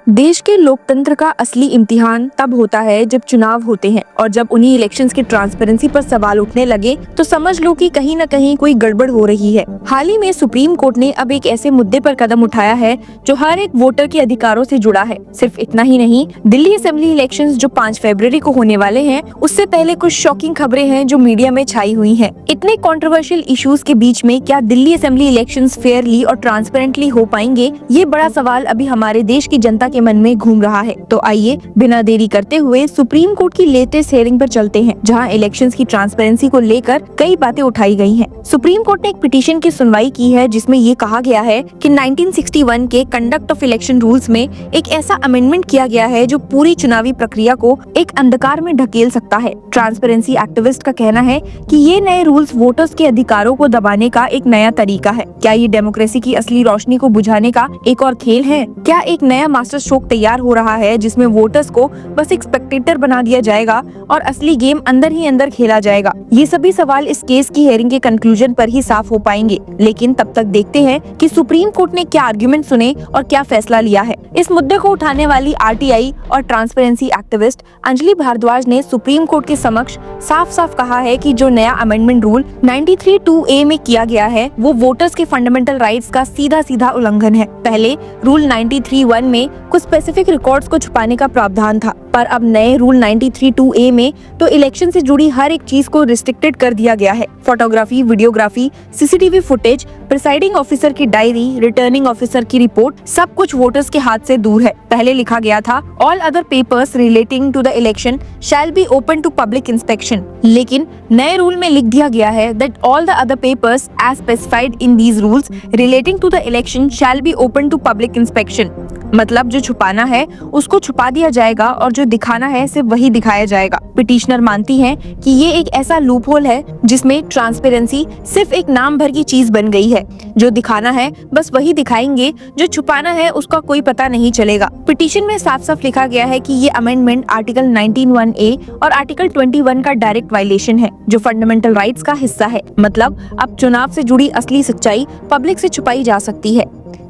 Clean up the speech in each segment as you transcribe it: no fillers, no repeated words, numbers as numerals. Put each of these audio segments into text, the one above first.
देश के लोकतंत्र का असली इम्तिहान तब होता है जब चुनाव होते हैं और जब उन्हीं इलेक्शंस की ट्रांसपेरेंसी पर सवाल उठने लगे तो समझ लो कि कहीं न कहीं कोई गड़बड़ हो रही है। हाल ही में सुप्रीम कोर्ट ने अब एक ऐसे मुद्दे पर कदम उठाया है जो हर एक वोटर के अधिकारों से जुड़ा है। सिर्फ इतना ही नहीं, दिल्ली असेंबली इलेक्शंस जो 5 फरवरी को होने वाले हैं, उससे पहले कुछ शॉकिंग खबरें हैं जो मीडिया में छाई हुई हैं। इतने कंट्रोवर्शियल इश्यूज के बीच में क्या दिल्ली असेंबली इलेक्शंस फेयरली और ट्रांसपेरेंटली हो पाएंगे, ये बड़ा सवाल अभी हमारे देश की जनता के मन में घूम रहा है। तो आइए बिना देरी करते हुए सुप्रीम कोर्ट की लेटेस्ट हियरिंग पर चलते हैं, जहां इलेक्शंस की ट्रांसपेरेंसी को लेकर कई बातें उठाई गई हैं। सुप्रीम कोर्ट ने एक पिटीशन की सुनवाई की है जिसमें ये कहा गया है कि 1961 के कंडक्ट ऑफ इलेक्शन रूल्स में एक ऐसा अमेंडमेंट किया गया है जो पूरी चुनावी प्रक्रिया को एक अंधकार में ढकेल सकता है। ट्रांसपेरेंसी एक्टिविस्ट का कहना है कि ये नए रूल्स वोटर्स के अधिकारों को दबाने का एक नया तरीका है। क्या ये डेमोक्रेसी की असली रोशनी को बुझाने का एक और खेल है? क्या एक नया मास्टर स्ट्रोक तैयार हो रहा है जिसमें वोटर्स को बस एक स्पेक्टेटर बना दिया जाएगा और असली गेम अंदर ही अंदर खेला जाएगा? ये सभी सवाल इस केस की हियरिंग के कंक्लूजन पर ही साफ हो पाएंगे, लेकिन तब तक देखते हैं कि सुप्रीम कोर्ट ने क्या आर्गुमेंट सुने और क्या फैसला लिया है। इस मुद्दे को उठाने वाली आरटीआई और ट्रांसपेरेंसी एक्टिविस्ट अंजलि भारद्वाज ने सुप्रीम कोर्ट के समक्ष साफ साफ कहा है कि जो नया अमेंडमेंट रूल 93(2)A में किया गया है वो वोटर्स के फंडामेंटल राइट्स का सीधा सीधा उल्लंघन है। पहले रूल 93(1) में कुछ स्पेसिफिक रिकॉर्ड्स को छुपाने का प्रावधान था, पर अब नए रूल 93(2)A में तो इलेक्शन से जुड़ी हर एक चीज को रिस्ट्रिक्टेड कर दिया गया है। Photography, videography, CCTV footage, presiding officer की डायरी, रिटर्निंग ऑफिसर की रिपोर्ट, सब कुछ वोटर्स के हाथ से दूर है। पहले लिखा गया था all other papers relating to the election shall be open to public inspection, लेकिन नए रूल में लिख दिया गया है that all the other papers as specified in these rules relating to the election shall be open to public inspection. मतलब जो छुपाना है उसको छुपा दिया जाएगा और जो दिखाना है सिर्फ वही दिखाया जाएगा। पिटिशनर मानती हैं कि ये एक ऐसा लूपहोल है जिसमें ट्रांसपेरेंसी सिर्फ एक नाम भर की चीज बन गई है। जो दिखाना है बस वही दिखाएंगे, जो छुपाना है उसका कोई पता नहीं चलेगा। पिटीशन में साफ साफ लिखा गया है कि ये अमेंडमेंट आर्टिकल 19(1)A और आर्टिकल 21 का डायरेक्ट वायलेशन है, जो फंडामेंटल राइट्स का हिस्सा है। मतलब अब चुनाव से जुड़ी असली सच्चाई पब्लिक से छुपाई जा सकती है।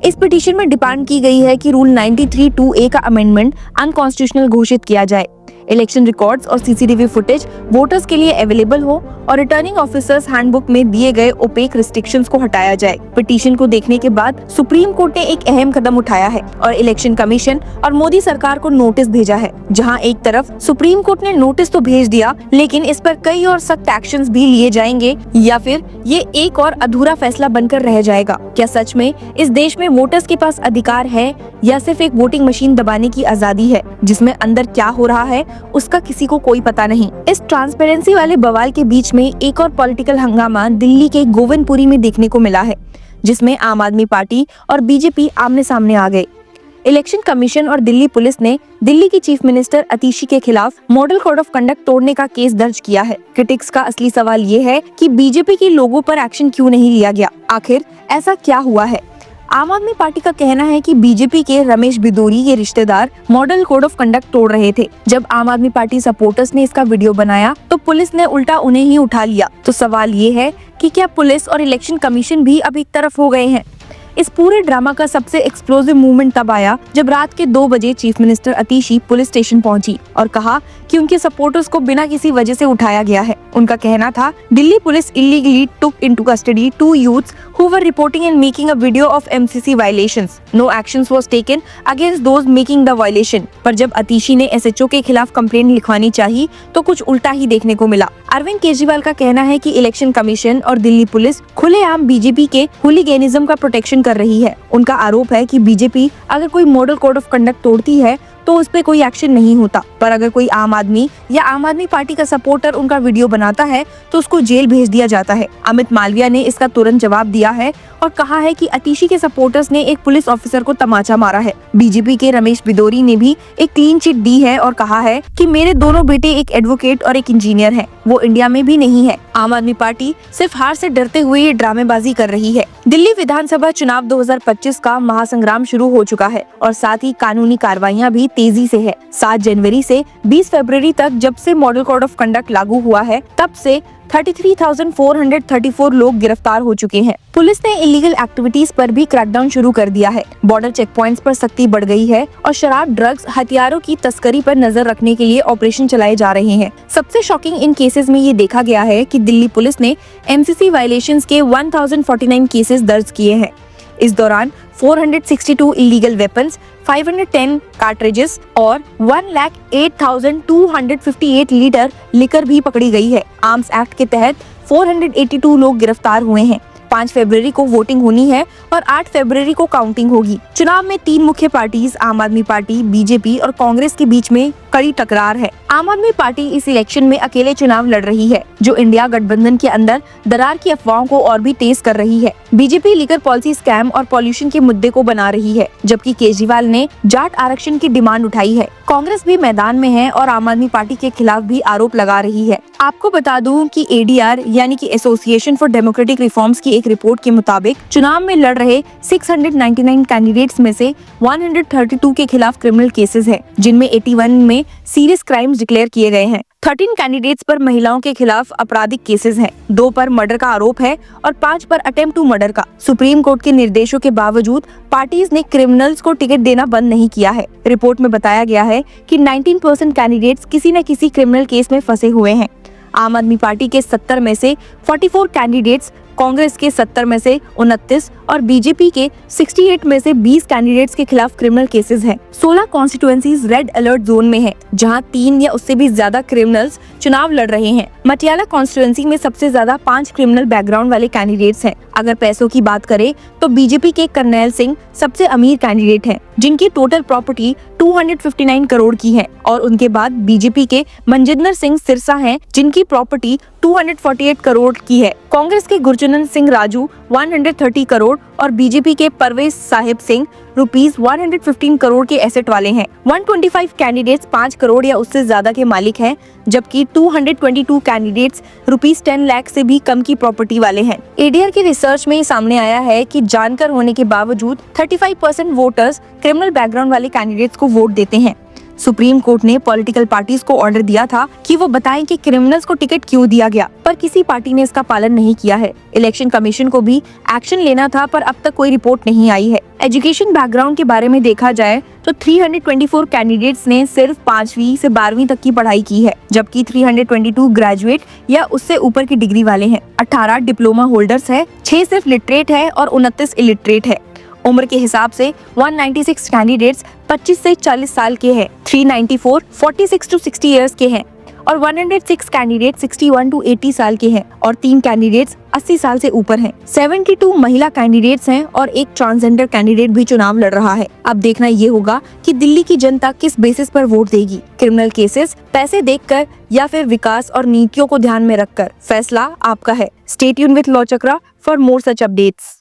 इस पिटीशन में डिमांड की गई है कि रूल 93(2)A का अमेंडमेंट अनकॉन्स्टिट्यूशनल घोषित किया जाए, इलेक्शन रिकॉर्ड्स और सीसीटीवी फुटेज वोटर्स के लिए अवेलेबल हो और रिटर्निंग ऑफिसर्स हैंडबुक में दिए गए ओपेक रिस्ट्रिक्शंस को हटाया जाए। पिटीशन को देखने के बाद सुप्रीम कोर्ट ने एक अहम कदम उठाया है और इलेक्शन कमीशन और मोदी सरकार को नोटिस भेजा है। जहां एक तरफ सुप्रीम कोर्ट ने नोटिस तो भेज दिया, लेकिन इस पर कई और सख्त एक्शंस भी लिए जाएंगे या फिर ये एक और अधूरा फैसला बनकर रह जाएगा। क्या सच में इस देश में वोटर्स के पास अधिकार है या सिर्फ एक वोटिंग मशीन दबाने की आजादी है जिसमें अंदर क्या हो रहा है उसका किसी को कोई पता नहीं। इस ट्रांसपेरेंसी वाले बवाल के बीच में एक और पॉलिटिकल हंगामा दिल्ली के गोविंदपुरी में देखने को मिला है, जिसमें आम आदमी पार्टी और बीजेपी आमने सामने आ गए। इलेक्शन कमीशन और दिल्ली पुलिस ने दिल्ली की चीफ मिनिस्टर अतिशी के खिलाफ मॉडल कोड ऑफ कंडक्ट तोड़ने का केस दर्ज किया है। क्रिटिक्स का असली सवाल ये है कि बीजेपी के लोगों पर एक्शन क्यों नहीं लिया गया, आखिर ऐसा क्या हुआ है? आम आदमी पार्टी का कहना है कि बीजेपी के रमेश बिदोरी के रिश्तेदार मॉडल कोड ऑफ कंडक्ट तोड़ रहे थे। जब आम आदमी पार्टी सपोर्टर्स ने इसका वीडियो बनाया तो पुलिस ने उल्टा उन्हें ही उठा लिया। तो सवाल ये है कि क्या पुलिस और इलेक्शन कमीशन भी अब एक तरफ हो गए हैं? इस पूरे ड्रामा का सबसे एक्सप्लोसिव मूवमेंट तब आया जब रात के 2 बजे chief minister Atishi police station पहुंची और कहा कि उनके सपोर्टर्स को बिना किसी वजह से उठाया गया है। उनका कहना था Delhi police illegally took into custody 2 youths who were reporting and making a video of MCC violations. No actions was taken against those making the violation. पर जब अतिशी ने SHO के खिलाफ कंप्लेंट लिखवानी चाहिए तो कुछ उल्टा ही देखने को मिला। अरविंद केजरीवाल का कहना है कि इलेक्शन कमीशन और दिल्ली पुलिस खुलेआम बीजेपी के हुलीगेनिज्म का प्रोटेक्शन कर रही है। उनका आरोप है कि बीजेपी अगर कोई मॉडल कोड ऑफ कंडक्ट तोड़ती है तो उस पे कोई एक्शन नहीं होता, पर अगर कोई आम आदमी या आम आदमी पार्टी का सपोर्टर उनका वीडियो बनाता है तो उसको जेल भेज दिया जाता है। अमित मालविया ने इसका तुरंत जवाब दिया है और कहा है कि अतिशी के सपोर्टर्स ने एक पुलिस ऑफिसर को तमाचा मारा है। बीजेपी के रमेश बिदोरी ने भी एक क्लीन चिट दी है और कहा है कि मेरे दोनों बेटे एक एडवोकेट और एक इंजीनियर हैं, वो इंडिया में भी नहीं है। आम आदमी पार्टी सिर्फ हार से डरते हुए ये ड्रामेबाजी कर रही है। दिल्ली विधानसभा चुनाव 2025 का महासंग्राम शुरू हो चुका है और साथ ही कानूनी कार्रवाइयां भी तेजी से है। 7 जनवरी से 20 फरवरी तक जब से मॉडल कोड ऑफ कंडक्ट लागू हुआ है, तब से 33,434 लोग गिरफ्तार हो चुके हैं। पुलिस ने इलीगल एक्टिविटीज पर भी क्रैकडाउन शुरू कर दिया है। बॉर्डर चेक पॉइंट्स पर सख्ती बढ़ गई है और शराब, ड्रग्स, हथियारों की तस्करी पर नजर रखने के लिए ऑपरेशन चलाए जा रहे हैं। सबसे शॉकिंग इन केसेस में ये देखा गया है कि दिल्ली पुलिस ने MCC वायलेशंस के 1049 केसेस दर्ज किए हैं। इस दौरान 462 इलीगल वेपन्स, 510 कार्ट्रिजेस और 1,08,258 लीटर लिकर भी पकड़ी गई है। आर्म्स एक्ट के तहत 482 लोग गिरफ्तार हुए हैं। 5 फरवरी को वोटिंग होनी है और 8 फरवरी को काउंटिंग होगी। चुनाव में 3 मुख्य पार्टीज आम आदमी पार्टी, बीजेपी और कांग्रेस के बीच में कड़ी टकरार है। आम आदमी पार्टी इस इलेक्शन में अकेले चुनाव लड़ रही है, जो इंडिया गठबंधन के अंदर दरार की अफवाहों को और भी तेज कर रही है। बीजेपी लीकर पॉलिसी स्कैम और पॉल्यूशन के मुद्दे को बना रही है, जबकि केजरीवाल ने जाट आरक्षण की डिमांड उठाई है। कांग्रेस भी मैदान में है और आम आदमी पार्टी के खिलाफ भी आरोप लगा रही है। आपको बता दूं कि ADR यानी कि एसोसिएशन फॉर डेमोक्रेटिक रिफॉर्म्स की एक रिपोर्ट के मुताबिक चुनाव में लड़ रहे 699 कैंडिडेट्स में से 132 के खिलाफ क्रिमिनल केसेस है, जिनमें 81 में सीरियस क्राइम्स डिक्लेयर किए गए हैं। 13 कैंडिडेट्स पर महिलाओं के खिलाफ आपराधिक केसेस हैं, 2 पर मर्डर का आरोप है और 5 पर अटेम्प्ट टू मर्डर का। सुप्रीम कोर्ट के निर्देशों के बावजूद पार्टीज ने क्रिमिनल्स को टिकट देना बंद नहीं किया है। रिपोर्ट में बताया गया है कि 19% कैंडिडेट्स किसी न किसी क्रिमिनल केस में फंसे हुए हैं। आम आदमी पार्टी के 70 में से 44 कैंडिडेट्स, कांग्रेस के 70 में से 29 और बीजेपी के 68 में से 20 कैंडिडेट्स के खिलाफ क्रिमिनल केसेस हैं। 16 कॉन्स्टिट्यूएंसीज रेड अलर्ट जोन में हैं, जहां 3 या उससे भी ज्यादा क्रिमिनल्स चुनाव लड़ रहे हैं। मटियाला कॉन्स्टिट्यूएंसी में सबसे ज्यादा 5 क्रिमिनल बैकग्राउंड वाले कैंडिडेट्स हैं। अगर पैसों की बात करें तो बीजेपी के करनैल सिंह सबसे अमीर कैंडिडेट हैं, जिनकी टोटल प्रॉपर्टी 259 करोड़ की है, और उनके बाद बीजेपी के मनजिंदर सिंह सिरसा हैं, जिनकी प्रॉपर्टी 248 करोड़ की है। कांग्रेस के गुरचनन सिंह राजू 130 करोड़ और बीजेपी के परवेज साहिब सिंह ₹115 करोड़ के एसेट वाले हैं। 125 कैंडिडेट्स 5 करोड़ या उससे ज्यादा के मालिक हैं, जबकि 222 कैंडिडेट्स ₹10 लाख से भी कम की प्रॉपर्टी वाले हैं। ADR की रिसर्च में सामने आया है कि जानकार होने के बावजूद 35% वोटर्स क्रिमिनल बैकग्राउंड वाले कैंडिडेट्स को वोट देते हैं। सुप्रीम कोर्ट ने पॉलिटिकल पार्टीज को ऑर्डर दिया था कि वो बताएं कि क्रिमिनल्स को टिकट क्यों दिया गया, पर किसी पार्टी ने इसका पालन नहीं किया है। इलेक्शन कमीशन को भी एक्शन लेना था, पर अब तक कोई रिपोर्ट नहीं आई है। एजुकेशन बैकग्राउंड के बारे में देखा जाए तो 324 कैंडिडेट्स ने सिर्फ 5वीं से 12वीं तक की पढ़ाई की है, जबकि 322 ग्रेजुएट या उससे ऊपर की डिग्री वाले हैं। 18 डिप्लोमा होल्डर्स है, 6 सिर्फ लिटरेट है और 29 इलिटरेट है। उम्र के हिसाब से 196 कैंडिडेट्स 25 से 40 साल के हैं, 394 46 to 60 इयर्स के हैं और 106 कैंडिडेट 61 to 80 साल के हैं और 3 कैंडिडेट्स 80 साल से ऊपर हैं। 72 महिला कैंडिडेट्स हैं और एक ट्रांसजेंडर कैंडिडेट भी चुनाव लड़ रहा है। अब देखना ये होगा कि दिल्ली की जनता किस बेसिस पर वोट देगी, क्रिमिनल केसेस, पैसे देखकर या फिर विकास और नीतियों को ध्यान में रखकर। फैसला आपका है। Stay tuned with law chakra for more such updates.